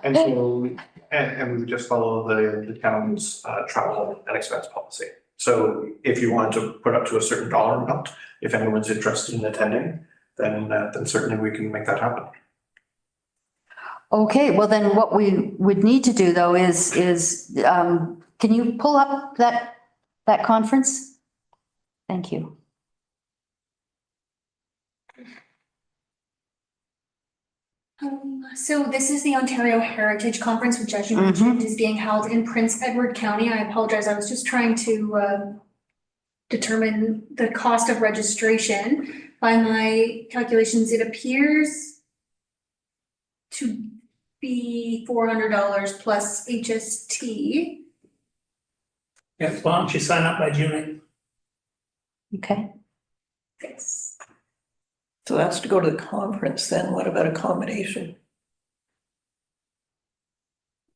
And so, and we just follow the town's travel and expense policy. So if you wanted to put up to a certain dollar amount, if anyone's interested in attending, then certainly we can make that happen. Okay, well then what we would need to do though is, can you pull up that conference? Thank you. So this is the Ontario Heritage Conference, which as you mentioned is being held in Prince Edward County. I apologize, I was just trying to determine the cost of registration. By my calculations, it appears to be $400 plus HST. Yeah, why don't you sign up by June 8th? Okay. Yes. So that's to go to the conference, then what about accommodation?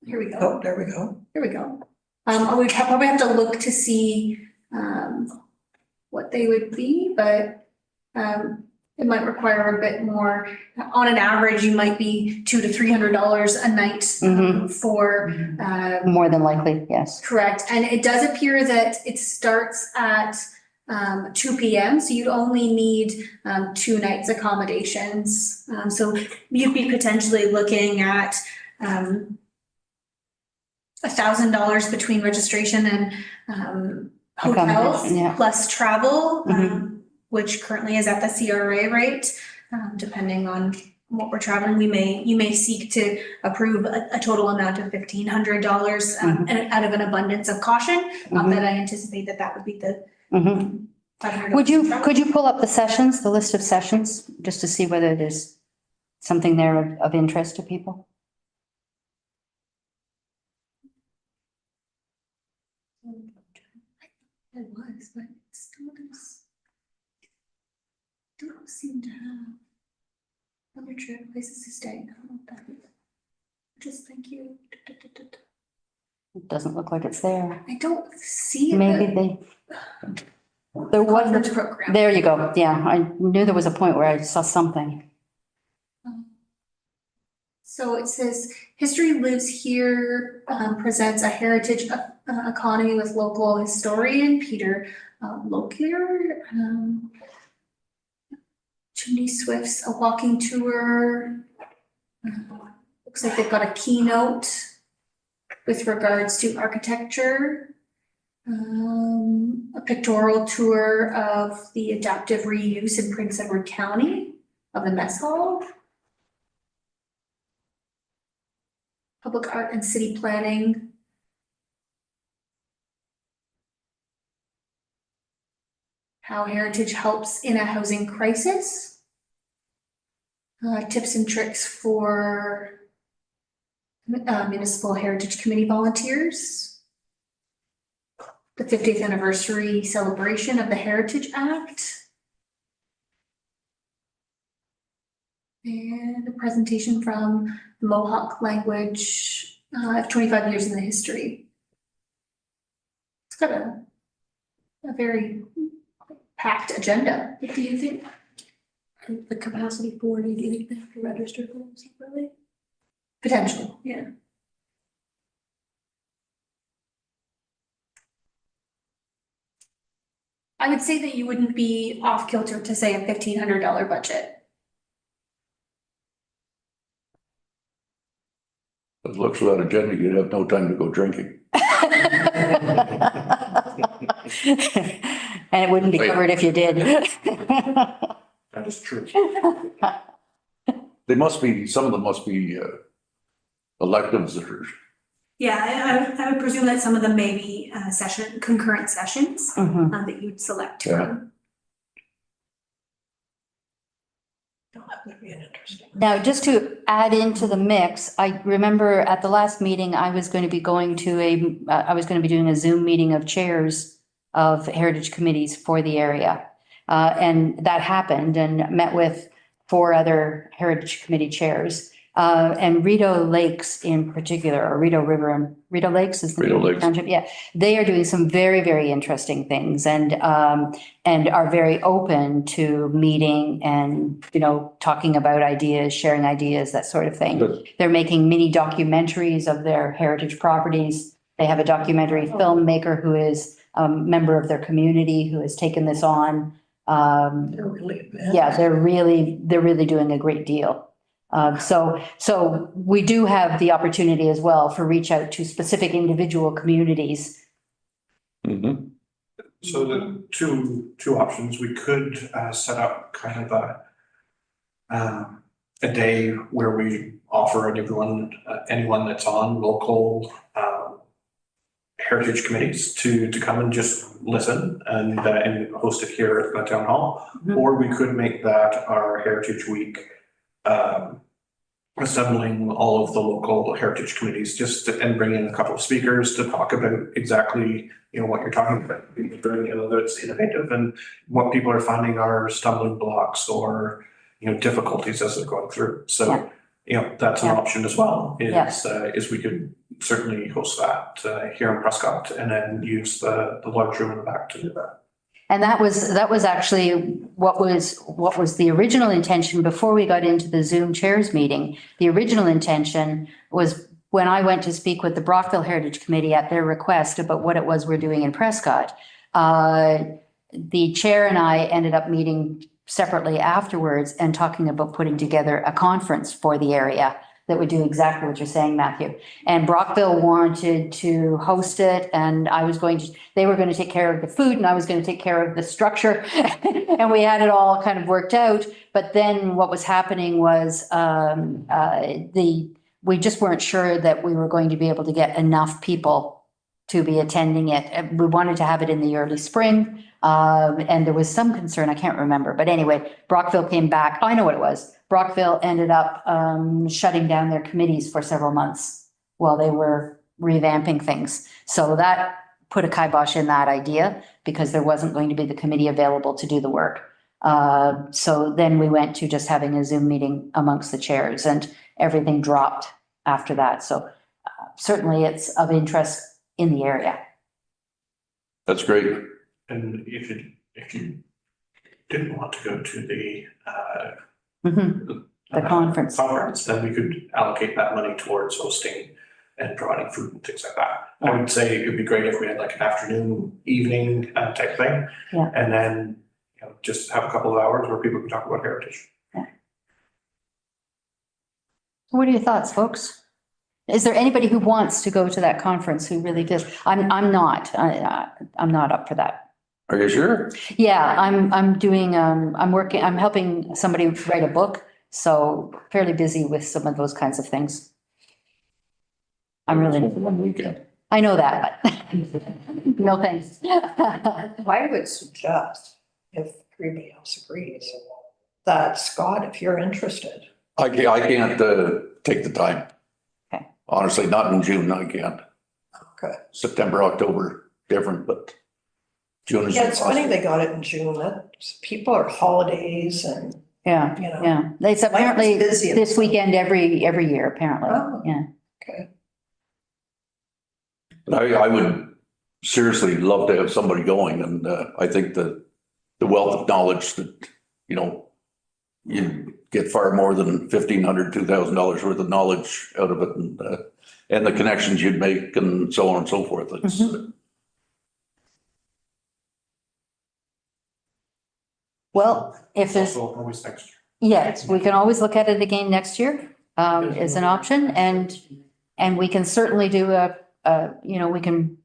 Here we go. Oh, there we go. Here we go. We probably have to look to see what they would be, but it might require a bit more. On an average, you might be $200 to $300 a night for More than likely, yes. correct. And it does appear that it starts at 2 p.m. So you'd only need 2 nights accommodations. So you'd be potentially looking at $1,000 between registration and hotels Yeah. plus travel, which currently is at the CRA rate. Depending on what we're traveling, you may seek to approve a total amount of $1,500 and out of an abundance of caution. Not that I anticipate that would be the $500. Could you pull up the sessions, the list of sessions, just to see whether there's something there of interest to people? It was, but it still don't seem to have other trip places to stay. I don't know what that is. Just thank you. It doesn't look like it's there. I don't see it. Maybe there was, Conference program. there you go. Yeah, I knew there was a point where I saw something. So it says, History Lives Here presents a heritage economy with local historian Peter Lokier. Chimney Swift's a walking tour. Looks like they've got a keynote with regards to architecture. A pictorial tour of the adaptive reuse in Prince Edward County of the mess hall. Public art and city planning. How heritage helps in a housing crisis. Tips and tricks for municipal heritage committee volunteers. The 50th anniversary celebration of the Heritage Act. And a presentation from the Mohawk language of 25 years in the history. It's got a very packed agenda. What do you think? The capacity for, do you think they have to register for them separately? Potentially, yeah. I would say that you wouldn't be off kilter to say a $1,500 budget. It looks like that agenda, you'd have no time to go drinking. And it wouldn't be covered if you did. That is true. They must be, some of them must be electives that are, Yeah, I would presume that some of them may be concurrent sessions that you'd select from. That would be an interesting. Now, just to add into the mix, I remember at the last meeting, I was going to be going to I was going to be doing a Zoom meeting of chairs of heritage committees for the area. And that happened, and met with 4 other heritage committee chairs. And Rideau Lakes in particular, or Rideau River and Rideau Lakes is the Rideau Lakes. township. Yeah, they are doing some very, very interesting things and are very open to meeting and, talking about ideas, sharing ideas, that sort of thing. Good. They're making mini documentaries of their heritage properties. They have a documentary filmmaker who is a member of their community who has taken this on. They're really advanced. Yeah, they're really doing a great deal. So we do have the opportunity as well for reach out to specific individual communities. Mhm. So the two options, we could set up kind of a day where we offer anyone that's on local heritage committees to come and just listen and host it here at the town hall. Mhm. Or we could make that our Heritage Week, assembling all of the local heritage committees and bring in a couple of speakers to talk about exactly, what you're talking about. That it's innovative and what people are finding are stumbling blocks or, difficulties as they're going through. So, that's an Yeah. option as well, Yeah. is we could certainly host that here in Prescott and then use the large room in the back to do that. And that was actually what was the original intention before we got into the Zoom chairs meeting. The original intention was when I went to speak with the Brockville Heritage Committee at their request about what it was we're doing in Prescott. The chair and I ended up meeting separately afterwards and talking about putting together a conference for the area that would do exactly what you're saying, Matthew. And Brockville wanted to host it, and they were going to take care of the food, and I was going to take care of the structure. And we had it all kind of worked out. But then what was happening was we just weren't sure that we were going to be able to get enough people to be attending it. We wanted to have it in the early spring, and there was some concern, I can't remember. But anyway, Brockville came back. I know what it was. Brockville ended up shutting down their committees for several months while they were revamping things. So that put a kibosh in that idea because there wasn't going to be the committee available to do the work. So then we went to just having a Zoom meeting amongst the chairs, and everything dropped after that. So certainly it's of interest in the area. That's great. And if you didn't want to go to the The conference. then we could allocate that money towards hosting and providing food and things like that. I would say it'd be great if we had like an afternoon, evening type thing. Yeah. And then, just have a couple of hours where people can talk about heritage. What are your thoughts, folks? Is there anybody who wants to go to that conference who really does? I'm not. I'm not up for that. Are you sure? Yeah, I'm helping somebody write a book, so fairly busy with some of those kinds of things. I'm really, One weekend. I know that, but no thanks. I would suggest, if everybody else agrees, that Scott, if you're interested. I can't take the time. Okay. Honestly, not in June, I can't. Okay. September, October, different, but June is. Yeah, it's funny they got it in June. That people are holidays and, Yeah, you know. yeah. It's apparently Life is busy. this weekend every year, apparently. Oh. Yeah. Okay. But I would seriously love to have somebody going, and I think the wealth of knowledge that, you get far more than $1,500, $2,000 worth of knowledge out of it, and the connections you'd make and so on and so forth. It's, Well, if there's, Also always next year. yes, we can always look at it again next year, as an option, and we can certainly do we can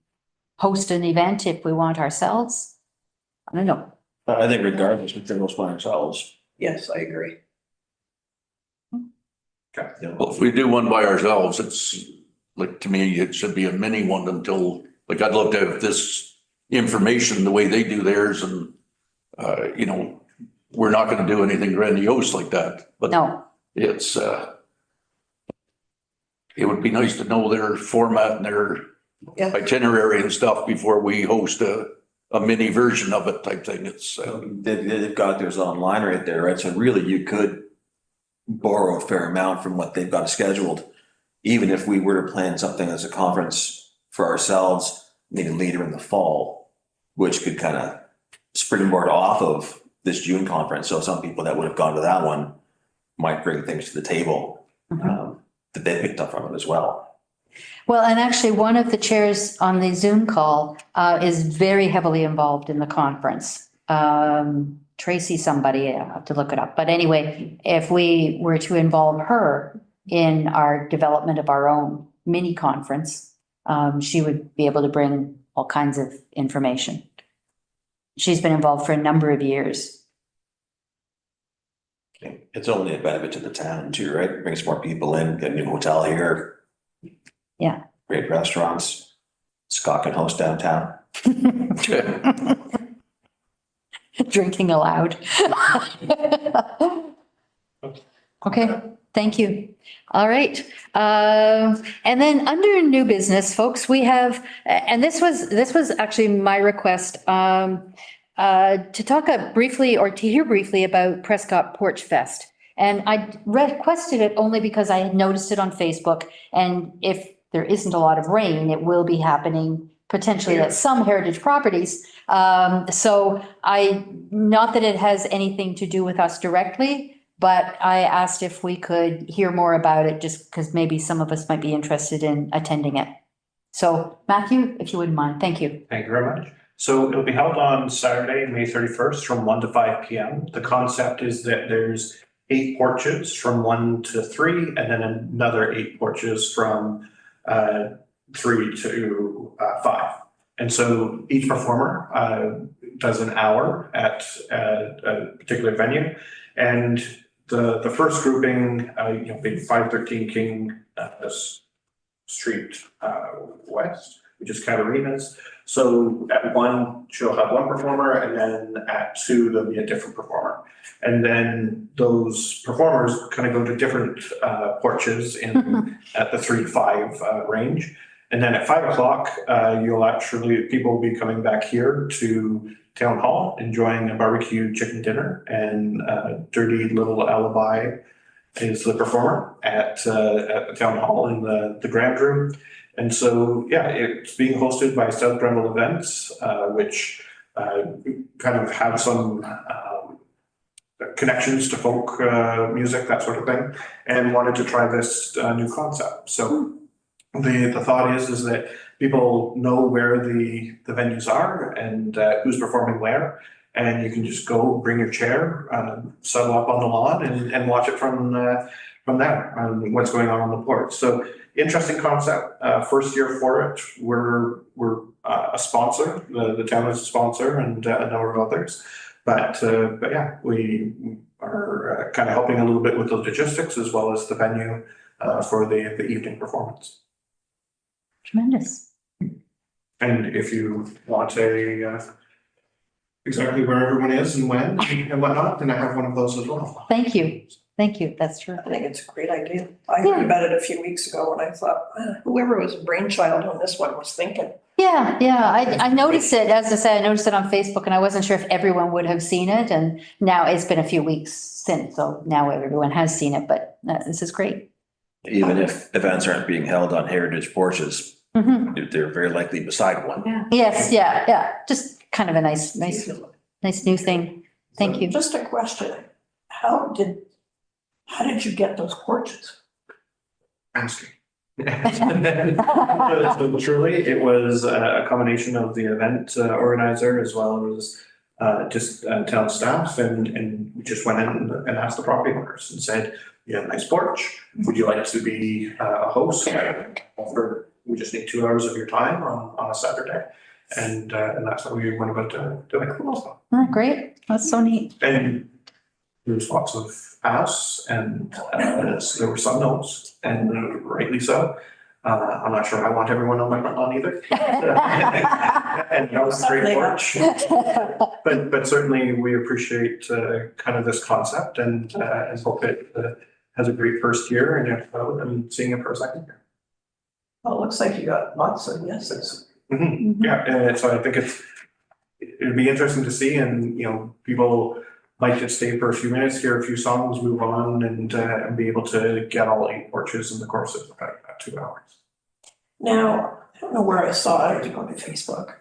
host an event if we want ourselves. I don't know. I think regardless, we can host by ourselves. Yes, I agree. well, if we do one by ourselves, it's like, to me, it should be a mini one until, like, I'd love to have this information the way they do theirs, and we're not going to do anything grandiose like that, but No, it's it would be nice to know their format and their Yeah. itinerary and stuff before we host a mini version of it type thing. It's They've got theirs online right there, right? So really you could borrow a fair amount from what they've got scheduled. Even if we were to plan something as a conference for ourselves, maybe later in the fall, which could kind of springboard off of this June conference. So some people that would have gone to that one might bring things to the table that they picked up from it as well. well, and actually, one of the chairs on the Zoom call is very heavily involved in the conference. Tracy somebody, I have to look it up. But anyway, if we were to involve her in our development of our own mini conference, she would be able to bring all kinds of information. She's been involved for a number of years. It's only a benefit to the town too, right? Brings more people in, get a new hotel here. Yeah. Great restaurants. Scott can host downtown. Drinking aloud. Okay, thank you. All right. And then under new business, folks, we have, and this was actually my request, to talk briefly or to hear briefly about Prescott Porch Fest. And I requested it only because I had noticed it on Facebook. And if there isn't a lot of rain, it will be happening potentially at some heritage properties. So not that it has anything to do with us directly, but I asked if we could hear more about it, just because maybe some of us might be interested in attending it. So Matthew, if you wouldn't mind, thank you. Thank you very much. So it'll be held on Saturday, May 31st from 1 to 5 p.m. The concept is that there's 8 porches from 1 to 3, and then another 8 porches from 3 to 5. And so each performer does an hour at a particular venue. And the first grouping, being 513 King Street West, which is Katarina's. So at 1, she'll have 1 performer, and then at 2, there'll be a different performer. And then those performers kind of go to different porches at the 3 to 5 range. And then at 5 o'clock, people will be coming back here to Town Hall, enjoying a barbecue chicken dinner, and Dirty Little Alibi is the performer at the Town Hall in the Grand Room. And so, yeah, it's being hosted by South Brendel Events, which kind of have some connections to folk music, that sort of thing, and wanted to try this new concept. So the thought is that people know where the venues are and who's performing where, and you can just go bring your chair, settle up on the lawn, and watch it from there, what's going on the porch. So interesting concept. First year for it, we're a sponsor. The town is a sponsor, and a number of others. But yeah, we are kind of helping a little bit with the logistics as well as the venue for the evening performance. Tremendous. And if you want exactly where everyone is and when and whatnot, then I have one of those as well. Thank you. Thank you. That's true. I think it's a great idea. I heard about it a few weeks ago, and I thought, whoever was brainchild on this one was thinking. Yeah, I noticed it, as I said, I noticed it on Facebook, and I wasn't sure if everyone would have seen it, and now it's been a few weeks since, so now everyone has seen it, but this is great. Even if events aren't being held on heritage porches, they're very likely beside one. Yeah. Yes, yeah, just kind of a nice new thing. Thank you. Just a question. How did you get those porches? Asking. So truly, it was a combination of the event organizer as well as just town staff, and we just went in and asked the property owners and said, "You have a nice porch. Would you like to be a host? We just need 2 hours of your time on a Saturday," and that's how we went about doing it. Oh, great. That's so neat. And there was lots of asks, and there were some no's, and rightly so. I'm not sure I want everyone on my front lawn either. And that was a great porch. But certainly we appreciate kind of this concept, and hope it has a great first year, and seeing it for a second year. Well, it looks like you got lots of yeses. Yeah, and so I think it'd be interesting to see, and people might just stay for a few minutes, hear a few songs, move on, and be able to get all 8 porches in the course of about 2 hours. Now, I don't know where I saw it, I have to go to Facebook.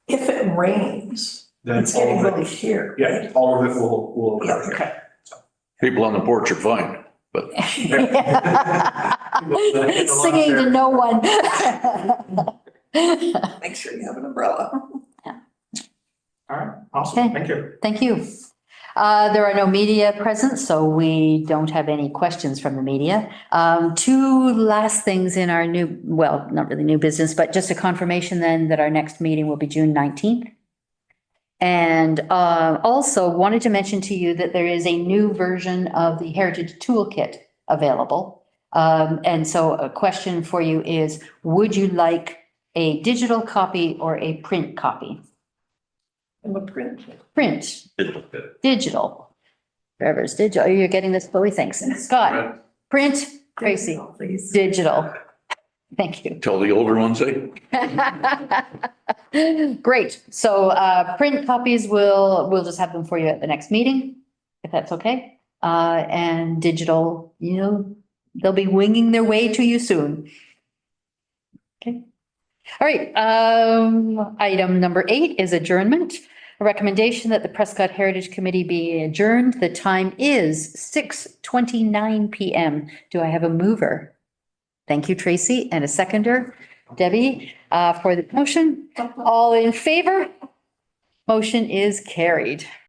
If it rains, Then it's getting all of really it, here. yeah, all of it will Yeah, occur here. okay. People on the porch are fine, but Singing to no one. Make sure you have an umbrella. All right, Awesome, Okay. thank you. Thank you. There are no media present, so we don't have any questions from the media. Two last things in our new, well, not really new business, but just a confirmation then that our next meeting will be June 19th. And also wanted to mention to you that there is a new version of the Heritage Toolkit available. And so a question for you is, would you like a digital copy or a print copy? I'm a print. Print, Digital bit. digital. Trevor's digital. Oh, you're getting this, Chloe, thanks. Scott, print, Tracy, Digital, please. digital. Thank you. Tell the older ones, eh? Great. So print copies, we'll just have them for you at the next meeting, if that's okay. And digital, they'll be winging their way to you soon. Okay. All right. Item number 8 is adjournment. A recommendation that the Prescott Heritage Committee be adjourned. The time is 6:29 PM. Do I have a mover? Thank you, Tracy, and a seconder, Debbie, for the motion. All in favor? Motion is carried.